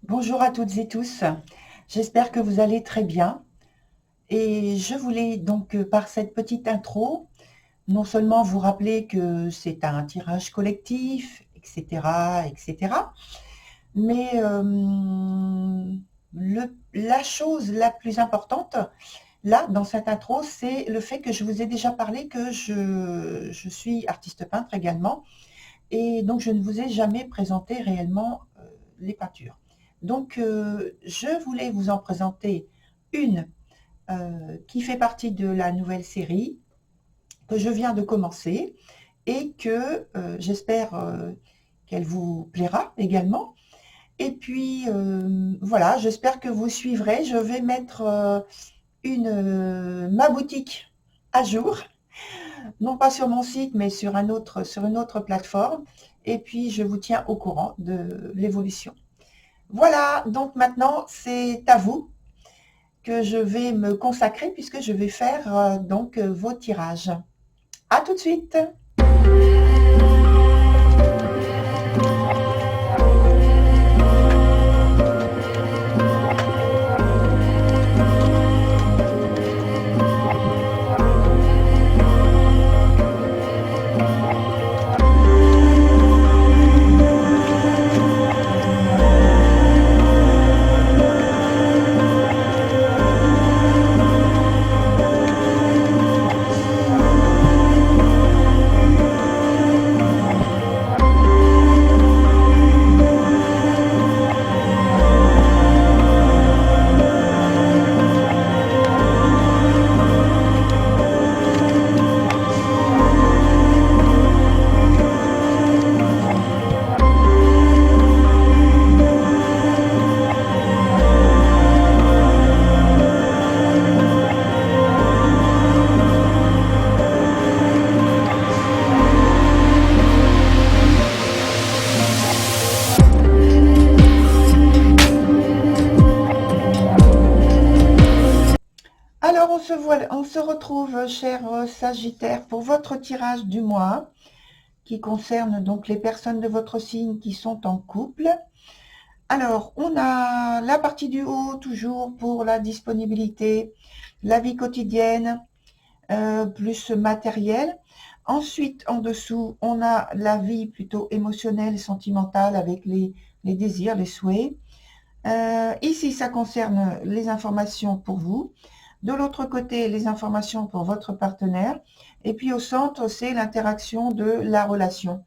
Bonjour à toutes et tous, j'espère que vous allez très bien et je voulais donc par cette petite intro, non seulement vous rappeler que c'est un tirage collectif, etc., etc., mais la chose la plus importante, là, dans cette intro, c'est le fait que je vous ai déjà parlé que je suis artiste peintre également et donc je ne vous ai jamais présenté réellement les peintures. Donc je voulais vous en présenter une qui fait partie de la nouvelle série que je viens de commencer et que j'espère qu'elle vous plaira également. Et puis voilà, j'espère que vous suivrez. Je vais mettre ma boutique à jour, non pas sur mon site, mais sur une autre plateforme. Et puis je vous tiens au courant de l'évolution. Voilà, donc maintenant c'est à vous que je vais me consacrer puisque je vais faire vos tirages. À tout de suite. Alors on se retrouve, cher Sagittaire, pour votre tirage du mois qui concerne donc les personnes de votre signe qui sont en couple. Alors, on a la partie du haut toujours pour la disponibilité, la vie quotidienne, plus matérielle. Ensuite, en dessous, on a la vie plutôt émotionnelle, sentimentale avec les désirs, les souhaits. Ici, ça concerne les informations pour vous. De l'autre côté, les informations pour votre partenaire. Et puis au centre, c'est l'interaction de la relation.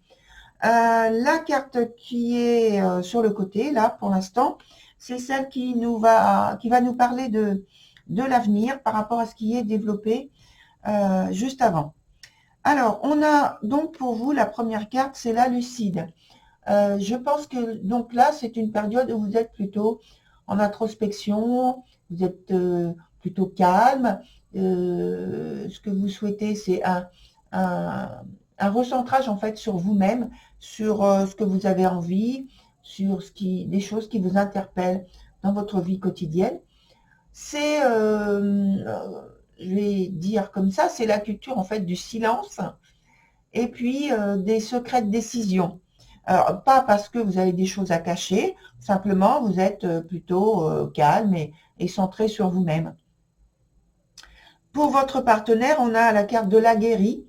La carte qui est sur le côté, là, pour l'instant, c'est celle qui va nous parler de l'avenir par rapport à ce qui est développé juste avant. Alors, on a donc pour vous, la première carte, c'est la lucide. Je pense que donc là, c'est une période où vous êtes plutôt en introspection, vous êtes plutôt calme. Ce que vous souhaitez, c'est un, un recentrage en fait sur vous-même, sur ce que vous avez envie, sur des choses qui vous interpellent dans votre vie quotidienne. C'est, je vais dire comme ça, c'est la culture en fait du silence et puis des secrètes décisions. Alors, pas parce que vous avez des choses à cacher, simplement vous êtes plutôt calme et centré sur vous-même. Pour votre partenaire, on a la carte de l'aguerri.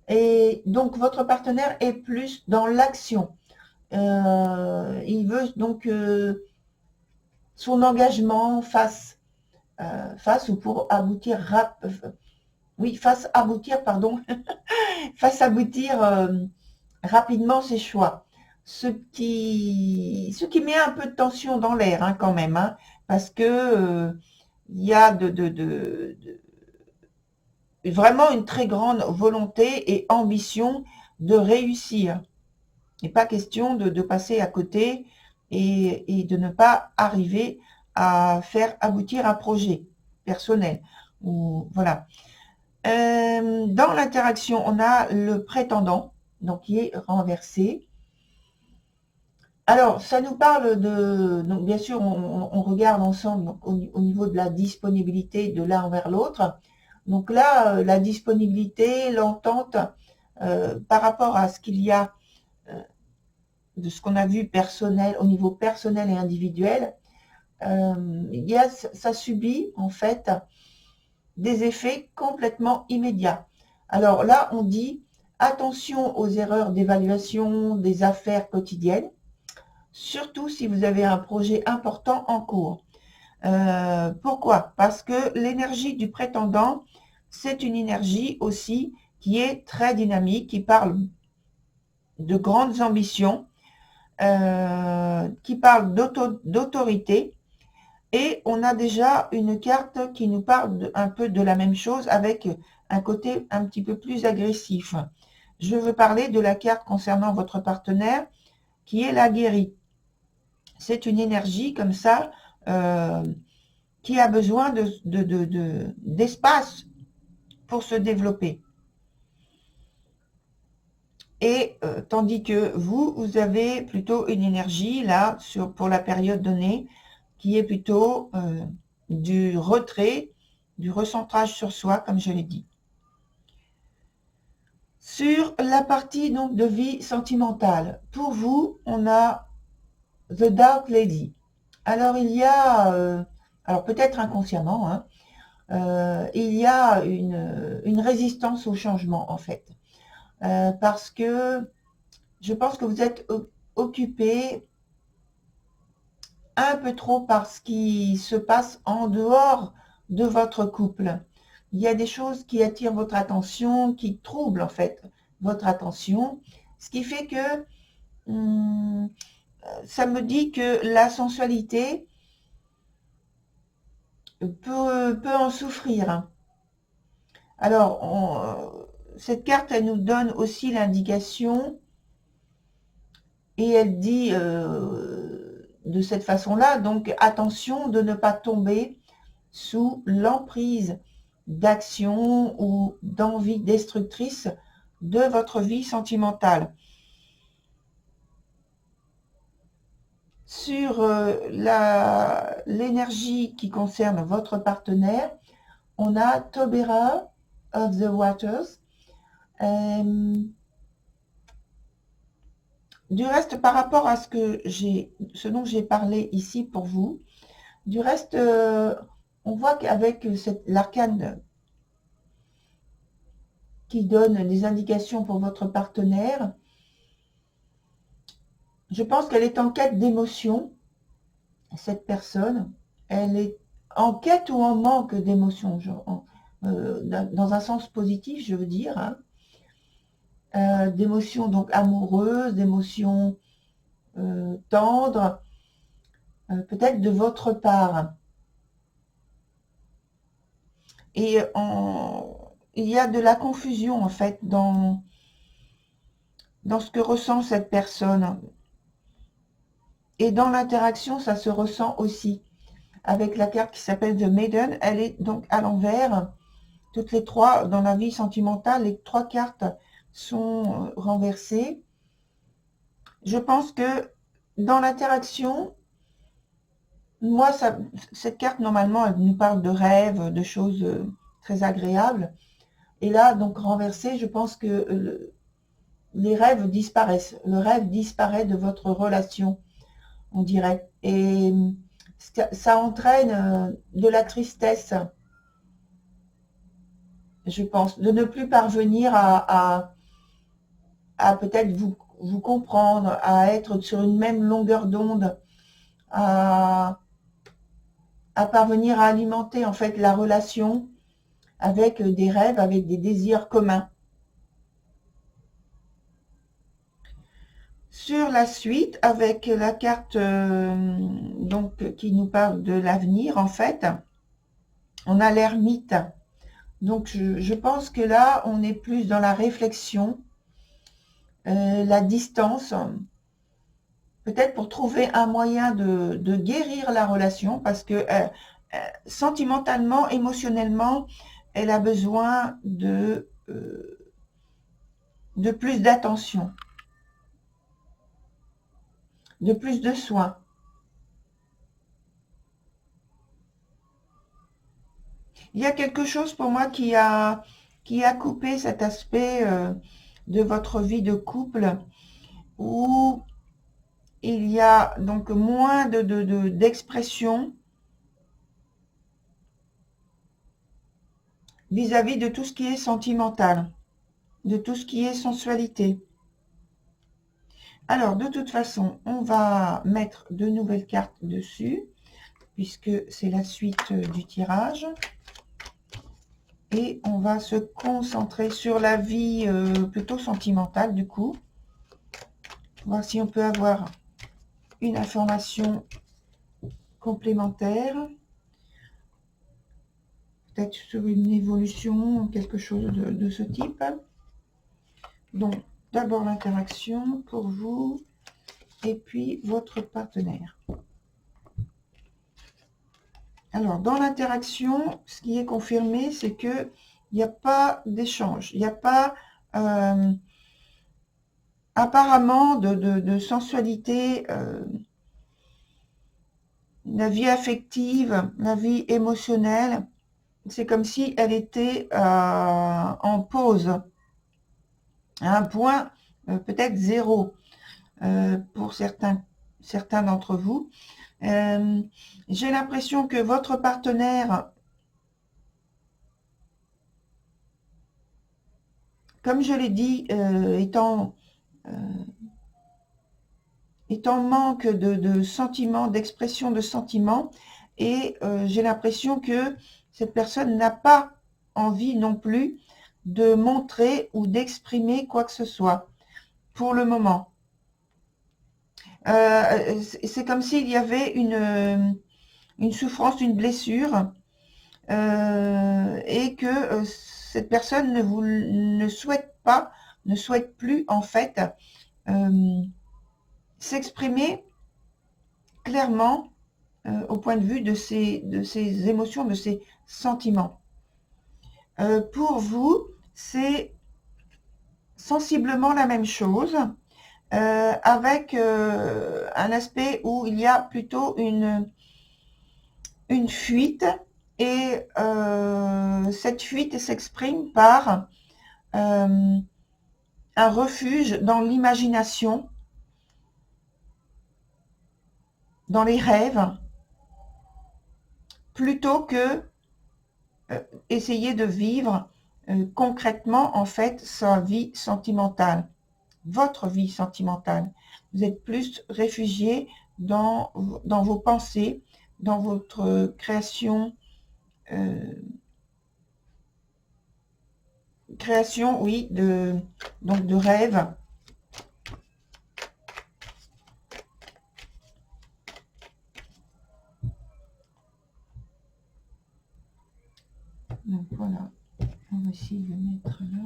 Et donc, votre partenaire est plus dans l'action. Il veut donc son engagement face ou pour aboutir, oui, face aboutir, pardon, face aboutir rapidement ses choix. Ce qui met un peu de tension dans l'air hein, quand même, hein, parce que il y a vraiment une très grande volonté et ambition de réussir. Il n'est pas question de passer à côté et de ne pas arriver à faire aboutir un projet personnel. Ou, voilà. Dans l'interaction, on a le prétendant, donc qui est renversé. Alors, ça nous parle de... Donc, bien sûr, on regarde ensemble donc, au niveau de la disponibilité de l'un envers l'autre. Donc là, la disponibilité, l'entente par rapport à ce qu'il y a de ce qu'on a vu personnel, au niveau personnel et individuel, ça subit en fait des effets complètement immédiats. Alors là, on dit attention aux erreurs d'évaluation des affaires quotidiennes, surtout si vous avez un projet important en cours. Pourquoi? Parce que l'énergie du prétendant, c'est une énergie aussi qui est très dynamique, qui parle de grandes ambitions, qui parle d'autorité, et on a déjà une carte qui nous parle un peu de la même chose avec un côté un petit peu plus agressif. Je veux parler de la carte concernant votre partenaire qui est l'aguerri. C'est une énergie comme ça qui a besoin d'espace pour se développer. Et tandis que vous avez plutôt une énergie là pour la période donnée qui est plutôt du retrait, du recentrage sur soi, comme je l'ai dit. Sur la partie donc de vie sentimentale, pour vous, on a The Dark Lady. Alors il y a, alors peut-être inconsciemment, hein, il y a une résistance au changement en fait, parce que je pense que vous êtes occupé un peu trop par ce qui se passe en dehors de votre couple. Il y a des choses qui attirent votre attention, qui troublent en fait votre attention, ce qui fait que ça me dit que la sensualité peut en souffrir. Alors, cette carte, elle nous donne aussi l'indication et elle dit de cette façon-là, donc attention de ne pas tomber sous l'emprise d'actions ou d'envies destructrices de votre vie sentimentale. Sur l'énergie qui concerne votre partenaire, on a Tobera of the Waters. Du reste, par rapport à ce dont j'ai parlé ici pour vous, du reste, on voit qu'avec l'arcane qui donne des indications pour votre partenaire, je pense qu'elle est en quête d'émotion, cette personne. Elle est en quête ou en manque d'émotion, dans un sens positif, je veux dire, hein. D'émotions donc amoureuses, d'émotions tendres, peut-être de votre part. Et il y a de la confusion en fait dans ce que ressent cette personne. Et dans l'interaction, ça se ressent aussi. Avec la carte qui s'appelle The Maiden, elle est donc à l'envers. Toutes les trois, dans la vie sentimentale, les trois cartes sont renversées. Je pense que dans l'interaction, moi, cette carte, normalement, elle nous parle de rêves, de choses très agréables. Et là, donc renversée, je pense que les rêves disparaissent. Le rêve disparaît de votre relation, on dirait. Et ça entraîne de la tristesse, je pense, de ne plus parvenir à peut-être vous comprendre, à être sur une même longueur d'onde, à parvenir à alimenter en fait la relation avec des rêves, avec des désirs communs. Sur la suite, avec la carte donc qui nous parle de l'avenir, en fait, on a l'ermite. Donc, je pense que là, on est plus dans la réflexion, la distance, peut-être pour trouver un moyen de guérir la relation, parce que sentimentalement, émotionnellement, elle a besoin de plus d'attention, de plus de soins. Il y a quelque chose pour moi qui a cet aspect de votre vie de couple où il y a donc moins d'expression vis-à-vis de tout ce qui est sentimental, de tout ce qui est sensualité. Alors, de toute façon, on va mettre de nouvelles cartes dessus, puisque c'est la suite du tirage. Et on va se concentrer sur la vie plutôt sentimentale, du coup. Voir si on peut avoir une information complémentaire. Peut-être sur une évolution, quelque chose de ce type. Donc, d'abord l'interaction pour vous et puis votre partenaire. Alors, dans l'interaction, ce qui est confirmé, c'est qu'il n'y a pas d'échange. Il n'y a pas apparemment de sensualité, la vie affective, la vie émotionnelle. C'est comme si elle était en pause, à un point peut-être zéro pour certains d'entre vous. J'ai l'impression que votre partenaire, comme je l'ai dit, est en manque de sentiments, d'expression de sentiments, et j'ai l'impression que cette personne n'a pas envie non plus de montrer ou d'exprimer quoi que ce soit pour le moment. C'est comme s'il y avait une souffrance, une blessure, et que cette personne ne souhaite pas, ne souhaite plus en fait s'exprimer clairement au point de vue de ses émotions, de ses sentiments. Pour vous, c'est sensiblement la même chose, avec un aspect où il y a plutôt une fuite, et cette fuite s'exprime par un refuge dans l'imagination, dans les rêves, plutôt que essayer de vivre concrètement en fait sa vie sentimentale, votre vie sentimentale. Vous êtes plus réfugié dans vos pensées, dans votre création, oui, donc de rêves. Donc voilà, on va essayer de mettre là.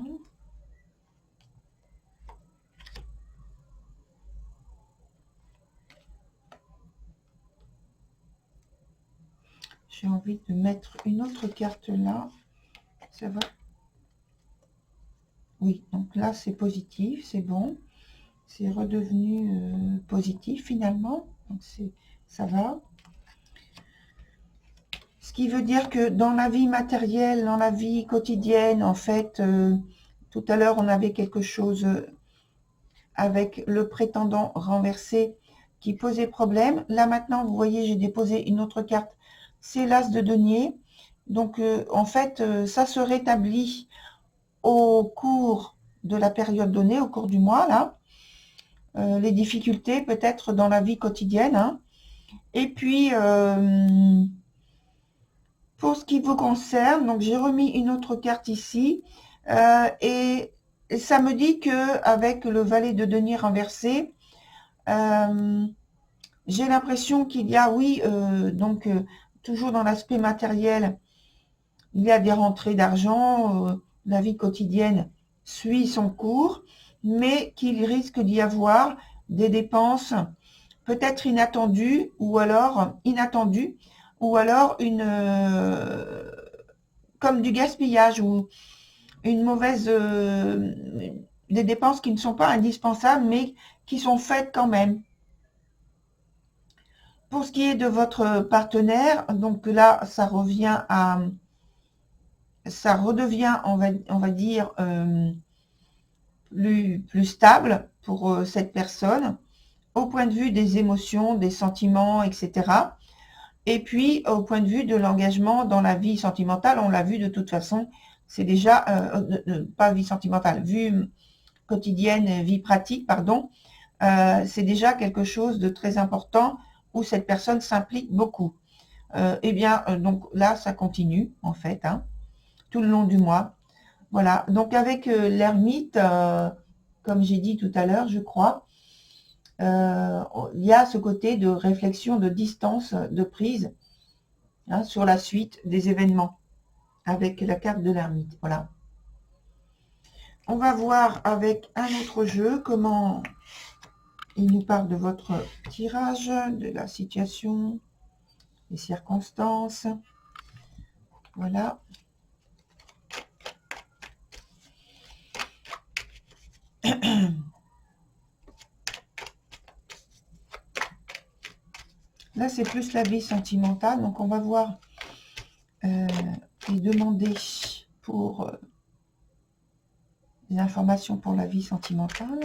J'ai envie de mettre une autre carte là. Ça va? Oui, donc là c'est positif, c'est bon. C'est redevenu positif finalement. Donc ça va. Ce qui veut dire que dans la vie matérielle, dans la vie quotidienne, en fait, tout à l'heure on avait quelque chose avec le prétendant renversé qui posait problème. Là maintenant, vous voyez, j'ai déposé une autre carte, c'est l'as de denier. Donc en fait, ça se rétablit au cours de la période donnée, au cours du mois, là. Les difficultés peut-être dans la vie quotidienne. Hein. Et puis, pour ce qui vous concerne, donc j'ai remis une autre carte ici, et ça me dit que avec le valet de denier renversé, j'ai l'impression qu'il y a, oui, donc toujours dans l'aspect matériel, il y a des rentrées d'argent, la vie quotidienne suit son cours, mais qu'il risque d'y avoir des dépenses peut-être inattendues, ou alors une comme du gaspillage, ou une mauvaise des dépenses qui ne sont pas indispensables, mais qui sont faites quand même. Pour ce qui est de votre partenaire, donc là, ça redevient, on va dire, plus stable pour cette personne, au point de vue des émotions, des sentiments, etc. Et puis, au point de vue de l'engagement dans la vie sentimentale, on l'a vu de toute façon, c'est déjà, pas vie sentimentale, vue quotidienne, vie pratique, pardon, c'est déjà quelque chose de très important où cette personne s'implique beaucoup. Eh bien, donc là, ça continue, en fait, hein, tout le long du mois. Voilà, donc avec l'ermite, comme j'ai dit tout à l'heure, je crois, il y a ce côté de réflexion, de distance, de prise, hein, sur la suite des événements, avec la carte de l'ermite. Voilà. On va voir avec un autre jeu comment il nous parle de votre tirage, de la situation, des circonstances. Voilà. Là, c'est plus la vie sentimentale. Donc, on va voir et demander pour des informations pour la vie sentimentale.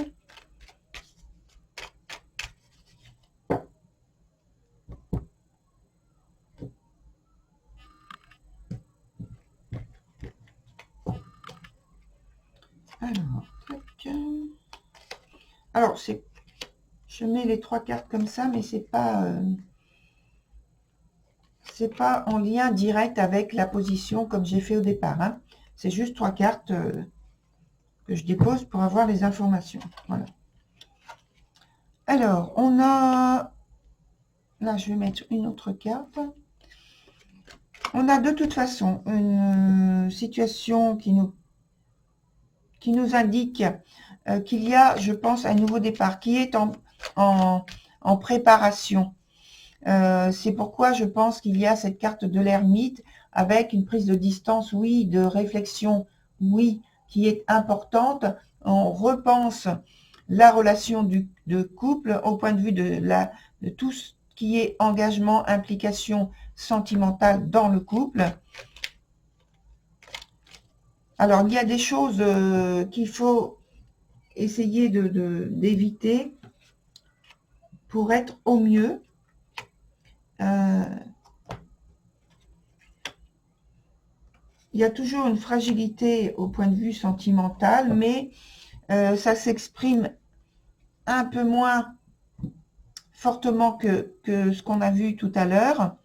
Alors, je mets les 3 cartes comme ça, mais c'est pas en lien direct avec la position comme j'ai fait au départ. Hein. C'est juste 3 cartes que je dépose pour avoir les informations. Voilà. Alors, on a... Là, je vais mettre une autre carte. On a de toute façon une situation qui nous indique qu'il y a, je pense, un nouveau départ qui est en préparation. C'est pourquoi je pense qu'il y a cette carte de l'ermite avec une prise de distance, oui, de réflexion, oui, qui est importante. On repense la relation de couple au point de vue de tout ce qui est engagement, implication sentimentale dans le couple. Alors, il y a des choses qu'il faut essayer d'éviter pour être au mieux. Il y a toujours une fragilité au point de vue sentimental, mais ça s'exprime un peu moins fortement que ce qu'on a vu tout à l'heure.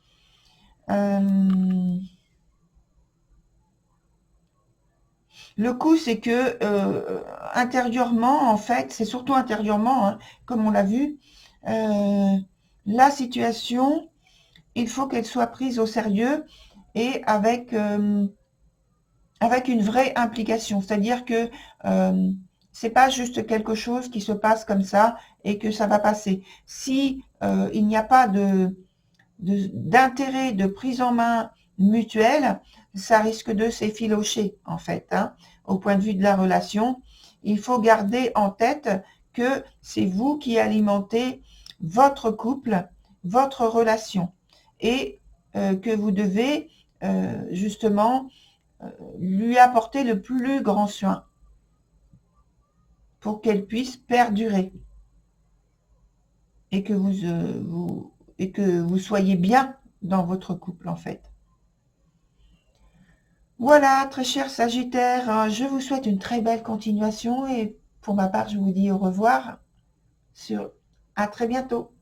Le coup, c'est que intérieurement, en fait, c'est surtout intérieurement, hein, comme on l'a vu, la situation, il faut qu'elle soit prise au sérieux et avec une vraie implication. C'est-à-dire que c'est pas juste quelque chose qui se passe comme ça et que ça va passer. Si il n'y a pas d'intérêt, de prise en main mutuelle, ça risque de s'effilocher, en fait, hein, au point de vue de la relation. Il faut garder en tête que c'est vous qui alimentez votre couple, votre relation, et que vous devez justement lui apporter le plus grand soin pour qu'elle puisse perdurer et que vous soyez bien dans votre couple, en fait. Voilà, très cher Sagittaire, je vous souhaite une très belle continuation et pour ma part, je vous dis au revoir. À très bientôt.